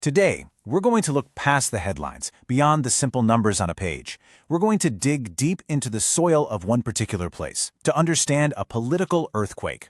Today, we're going to look past the headlines, beyond the simple numbers on a page. We're going to dig deep into the soil of one particular place to understand a political earthquake.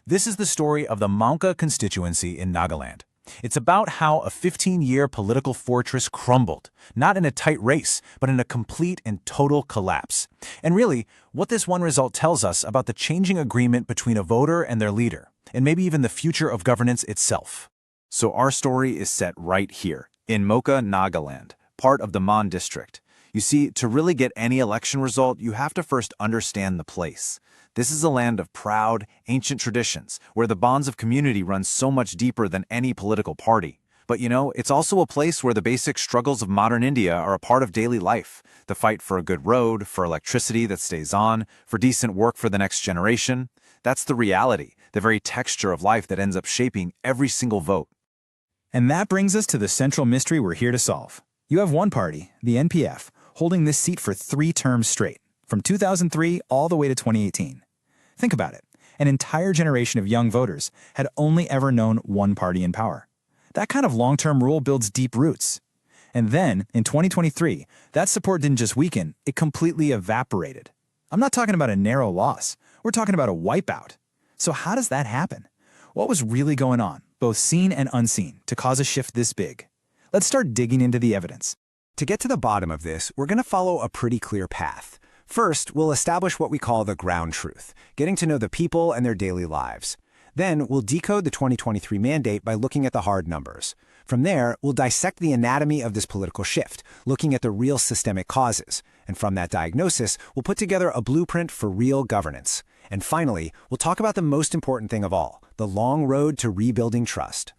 This is the story of the Moka constituency in Nagaland. It's about how a 15-year political fortress crumbled, not in a tight race, but in a complete and total collapse. And really, what this one result tells us about the changing agreement between a voter and their leader, and maybe even the future of governance itself. So our story is set right here, in Moka, Nagaland, part of the Mon district. You see, to really get any election result, you have to first understand the place. This is a land of proud, ancient traditions, where the bonds of community run so much deeper than any political party. But it's also a place where the basic struggles of modern India are a part of daily life. The fight for a good road, for electricity that stays on, for decent work for the next generation. That's the reality, the very texture of life that ends up shaping every single vote. And that brings us to the central mystery we're here to solve. You have one party, the NPF, holding this seat for 3 terms straight, from 2003 all the way to 2018. Think about it. An entire generation of young voters had only ever known one party in power. That kind of long-term rule builds deep roots. And then, in 2023, that support didn't just weaken, it completely evaporated. I'm not talking about a narrow loss. We're talking about a wipeout. So how does that happen? What was really going on, both seen and unseen, to cause a shift this big? Let's start digging into the evidence. To get to the bottom of this, we're going to follow a pretty clear path. First, we'll establish what we call the ground truth, getting to know the people and their daily lives. Then, we'll decode the 2023 mandate by looking at the hard numbers. From there, we'll dissect the anatomy of this political shift, looking at the real systemic causes. And from that diagnosis, we'll put together a blueprint for real governance. And finally, we'll talk about the most important thing of all, the long road to rebuilding trust.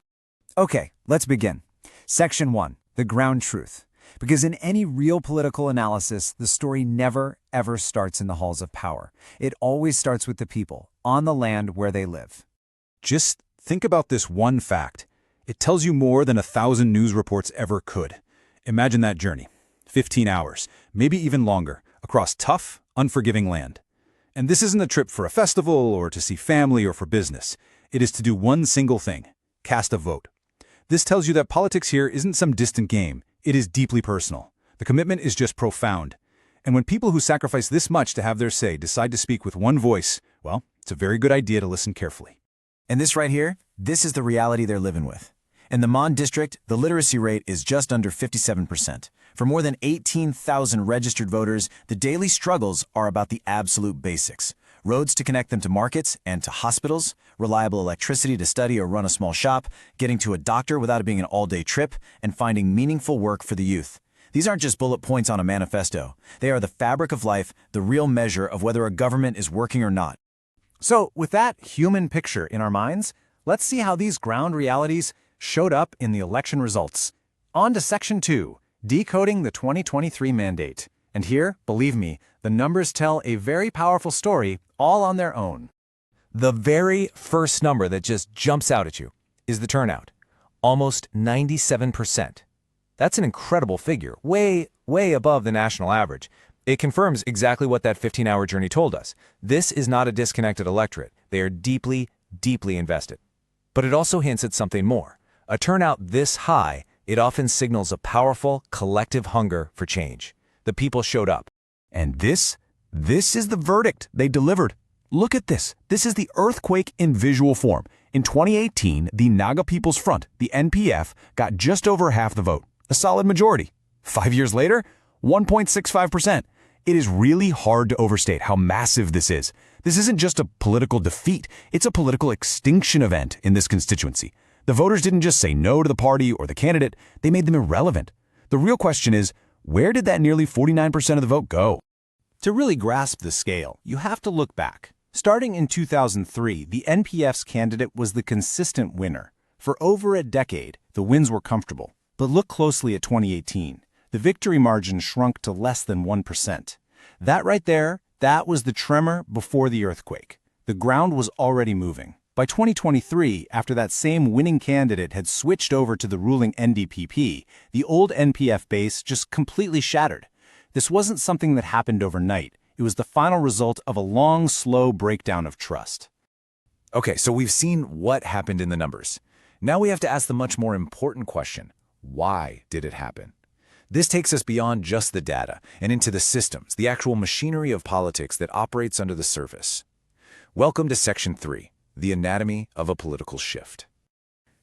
Okay, let's begin. Section 1, the ground truth. Because in any real political analysis, the story never, ever starts in the halls of power. It always starts with the people, on the land where they live. Just think about this one fact. It tells you more than 1,000 news reports ever could. Imagine that journey. 15 hours, maybe even longer, across tough, unforgiving land. And this isn't a trip for a festival or to see family or for business. It is to do one single thing: cast a vote. This tells you that politics here isn't some distant game. It is deeply personal. The commitment is just profound. And when people who sacrifice this much to have their say decide to speak with one voice, well, it's a very good idea to listen carefully. And this right here, this is the reality they're living with. In the Mon district, the literacy rate is just under 57%. For more than 18,000 registered voters, the daily struggles are about the absolute basics. Roads to connect them to markets and to hospitals, reliable electricity to study or run a small shop, getting to a doctor without it being an all-day trip, and finding meaningful work for the youth. These aren't just bullet points on a manifesto. They are the fabric of life, the real measure of whether a government is working or not. So, with that human picture in our minds, let's see how these ground realities showed up in the election results. On to Section 2, decoding the 2023 mandate. And here, believe me, the numbers tell a very powerful story all on their own. The very first number that just jumps out at you is the turnout. Almost 97%. That's an incredible figure, way, way above the national average. It confirms exactly what that 15-hour journey told us. This is not a disconnected electorate. They are deeply, deeply invested. But it also hints at something more. A turnout this high, it often signals a powerful, collective hunger for change. The people showed up. And this is the verdict they delivered. Look at this. This is the earthquake in visual form. In 2018, the Naga People's Front, the NPF, got just over half the vote, a solid majority. 5 years later, 1.65%. It is really hard to overstate how massive this is. This isn't just a political defeat, it's a political extinction event in this constituency. The voters didn't just say no to the party or the candidate, they made them irrelevant. The real question is, where did that nearly 49% of the vote go? To really grasp the scale, you have to look back. Starting in 2003, the NPF's candidate was the consistent winner. For over a decade, the wins were comfortable. But look closely at 2018. The victory margin shrunk to less than 1%. That right there, that was the tremor before the earthquake. The ground was already moving. By 2023, after that same winning candidate had switched over to the ruling NDPP, the old NPF base just completely shattered. This wasn't something that happened overnight. It was the final result of a long, slow breakdown of trust. Okay, so we've seen what happened in the numbers. Now we have to ask the much more important question. Why did it happen? This takes us beyond just the data and into the systems, the actual machinery of politics that operates under the surface. Welcome to Section 3, the anatomy of a political shift.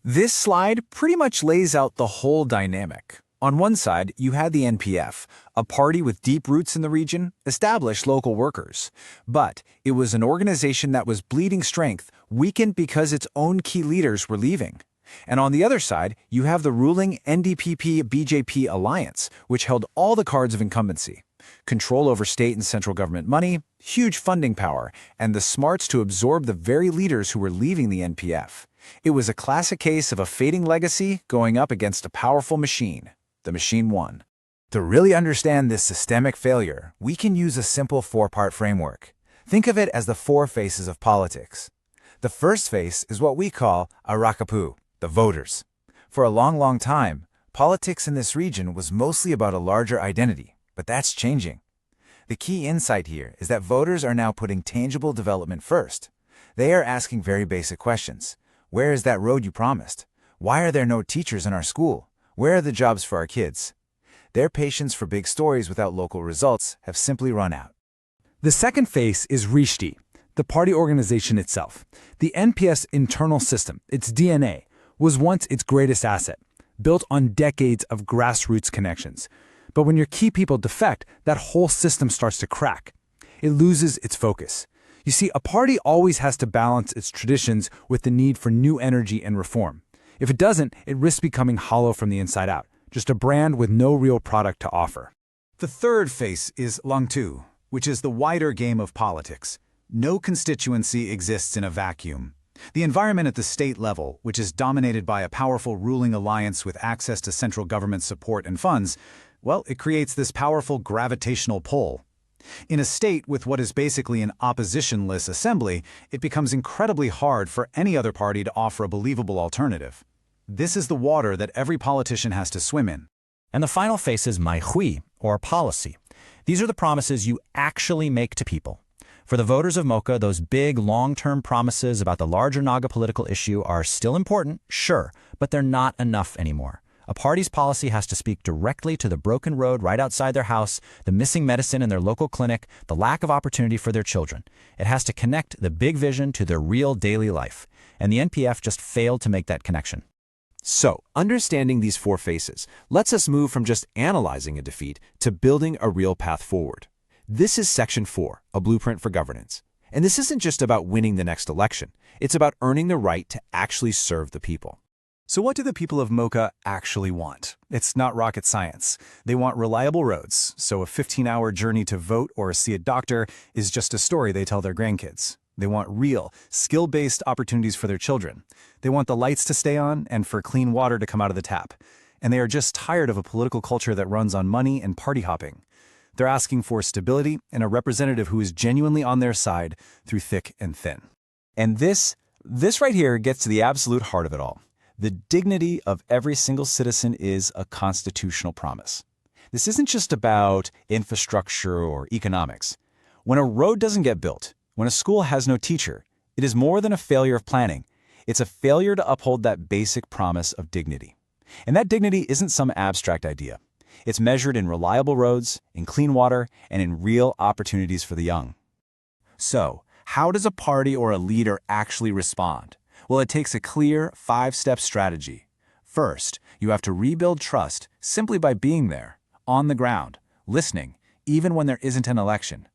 This slide pretty much lays out the whole dynamic. On one side, you had the NPF, a party with deep roots in the region, established local workers. But it was an organization that was bleeding strength, weakened because its own key leaders were leaving. And on the other side, you have the ruling NDPP-BJP alliance, which held all the cards of incumbency. Control over state and central government money, huge funding power, and the smarts to absorb the very leaders who were leaving the NPF. It was a classic case of a fading legacy going up against a powerful machine. The machine won. To really understand this systemic failure, we can use a simple four-part framework. Think of it as the four faces of politics. The first face is what we call Arakapu, the voters. For a long time, politics in this region was mostly about a larger identity, but that's changing. The key insight here is that voters are now putting tangible development first. They are asking very basic questions. Where is that road you promised? Why are there no teachers in our school? Where are the jobs for our kids? Their patience for big stories without local results have simply run out. The second phase is Rishti, the party organization itself. The NPS internal system, its DNA, was once its greatest asset, built on decades of grassroots connections. But when your key people defect, that whole system starts to crack. It loses its focus. You see, a party always has to balance its traditions with the need for new energy and reform. If it doesn't, it risks becoming hollow from the inside out, just a brand with no real product to offer. The third face is Langtu, which is the wider game of politics. No constituency exists in a vacuum. The environment at the state level, which is dominated by a powerful ruling alliance with access to central government support and funds, well, it creates this powerful gravitational pull. In a state with what is basically an oppositionless assembly, it becomes incredibly hard for any other party to offer a believable alternative. This is the water that every politician has to swim in. And the final face is Maihui, or policy. These are the promises you actually make to people. For the voters of Moka, those big, long-term promises about the larger Naga political issue are still important, sure, but they're not enough anymore. A party's policy has to speak directly to the broken road right outside their house, the missing medicine in their local clinic, the lack of opportunity for their children. It has to connect the big vision to their real daily life. And the NPF just failed to make that connection. So, understanding these four faces lets us move from just analyzing a defeat to building a real path forward. This is Section 4, a blueprint for governance. And this isn't just about winning the next election. It's about earning the right to actually serve the people. So what do the people of Moka actually want? It's not rocket science. They want reliable roads, so a 15-hour journey to vote or see a doctor is just a story they tell their grandkids. They want real, skill-based opportunities for their children. They want the lights to stay on and for clean water to come out of the tap. And they are just tired of a political culture that runs on money and party hopping. They're asking for stability and a representative who is genuinely on their side through thick and thin. And this right here gets to the absolute heart of it all. The dignity of every single citizen is a constitutional promise. This isn't just about infrastructure or economics. When a road doesn't get built, when a school has no teacher, it is more than a failure of planning. It's a failure to uphold that basic promise of dignity. And that dignity isn't some abstract idea. It's measured in reliable roads, in clean water, and in real opportunities for the young. So, how does a party or a leader actually respond? Well, it takes a clear 5-step strategy. First, you have to rebuild trust simply by being there, on the ground, listening, even when there isn't an election.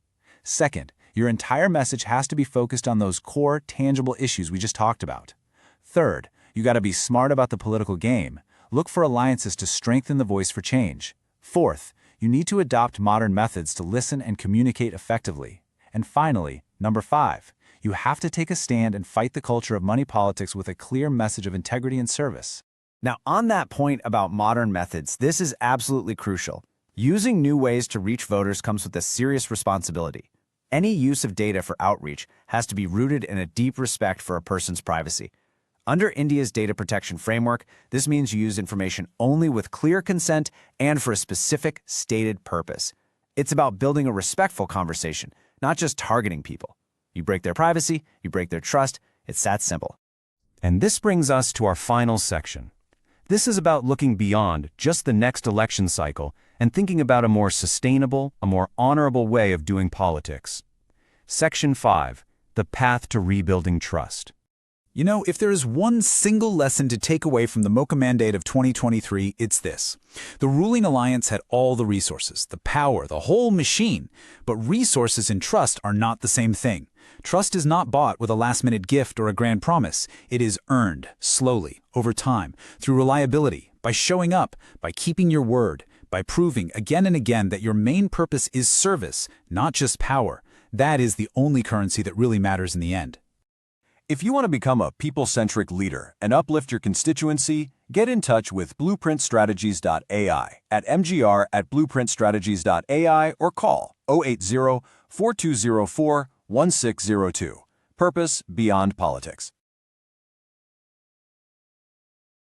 Second, your entire message has to be focused on those core, tangible issues we just talked about. Third, you got to be smart about the political game. Look for alliances to strengthen the voice for change. Fourth, you need to adopt modern methods to listen and communicate effectively. And finally, number 5, you have to take a stand and fight the culture of money politics with a clear message of integrity and service. Now, on that point about modern methods, this is absolutely crucial. Using new ways to reach voters comes with a serious responsibility. Any use of data for outreach has to be rooted in a deep respect for a person's privacy. Under India's data protection framework, this means you use information only with clear consent and for a specific, stated purpose. It's about building a respectful conversation, not just targeting people. You break their privacy, you break their trust. It's that simple. And this brings us to our final section. This is about looking beyond just the next election cycle and thinking about a more sustainable, a more honorable way of doing politics. Section 5. The Path to Rebuilding Trust. You know, if there is one single lesson to take away from the Moka Mandate of 2023, it's this. The ruling alliance had all the resources, the power, the whole machine. But resources and trust are not the same thing. Trust is not bought with a last-minute gift or a grand promise. It is earned, slowly, over time, through reliability, by showing up, by keeping your word, by proving again and again that your main purpose is service, not just power. That is the only currency that really matters in the end. If you want to become a people-centric leader and uplift your constituency, get in touch with blueprintstrategies.ai at mgr@blueprintstrategies.ai or call 080-4204-1602. Purpose beyond politics.